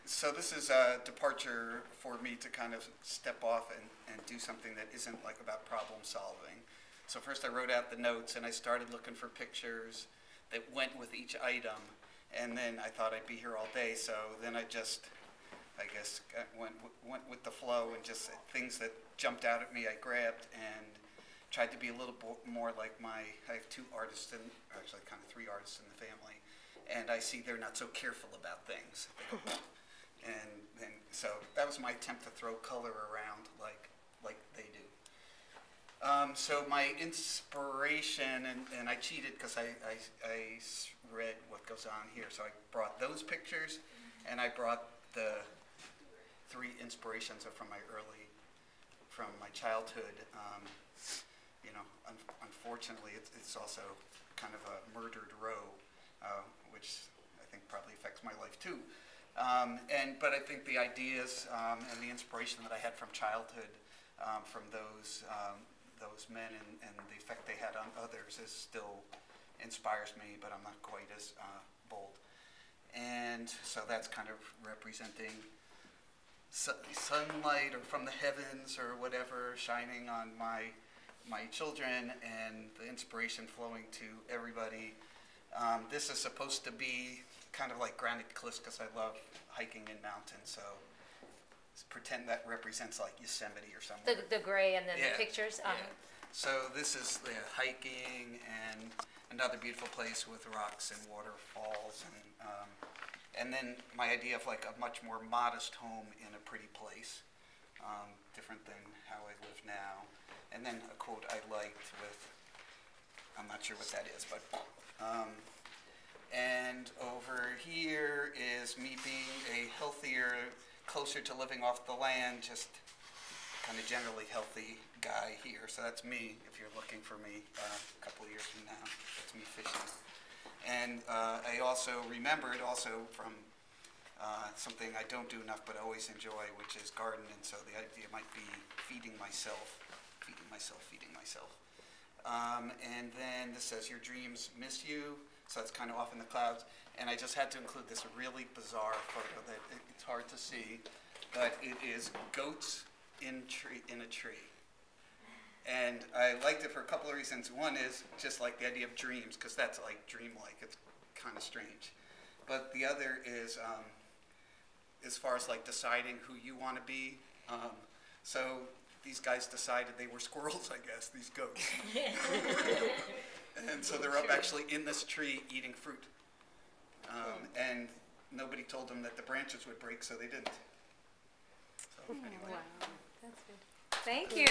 So this is a departure for me to kind of step off and do something that isn't like about problem solving. So first I wrote out the notes and I started looking for pictures that went with each item, and then I thought I'd be here all day, so then I guess, went with the flow, and just things that jumped out at me I grabbed and tried to be a little more like I have two artists, actually kind of three artists in the family, and I see they're not so careful about things. And so that was my attempt to throw color around like they do. So my inspiration, and I cheated because I read what goes on here. So I brought those pictures, and I brought the three inspirations from my childhood. Unfortunately, it's also kind of a murdered row, which I think probably affects my life too. But I think the ideas and the inspiration that I had from childhood, from those men and the effect they had on others, still inspires me, but I'm not quite as bold. And so that's kind of representing sunlight or from the heavens or whatever shining on my children, and the inspiration flowing to everybody. This is supposed to be kind of like granite cliffs because I love hiking in mountains, so pretend that represents like Yosemite or something. The gray and then the pictures. Yeah. So this is the hiking and another beautiful place with rocks and waterfalls, and then my idea of like a much more modest home in a pretty place, different than how I live now. And then a quote I liked with, I'm not sure what that is, but, and over here is me being a healthier, closer to living off the land, just kind of generally healthy guy here. So that's me, if you're looking for me a couple of years from now. That's me fishing. And I also remembered from something I don't do enough but always enjoy, which is gardening. So the idea might be feeding myself. And then this says, your dreams miss you. So it's kind of off in the clouds. And I just had to include this really bizarre photo that it's hard to see, but it is goats in a tree. And I liked it for a couple of reasons. One is just like the idea of dreams, because that's like dreamlike. It's kind of strange. But the other is as far as like deciding who you want to be. So these guys decided they were squirrels, I guess, these goats. And so they're up actually in this tree eating fruit. And nobody told them that the branches would break, so they didn't. So anyway. Wow, that's good. Thank you.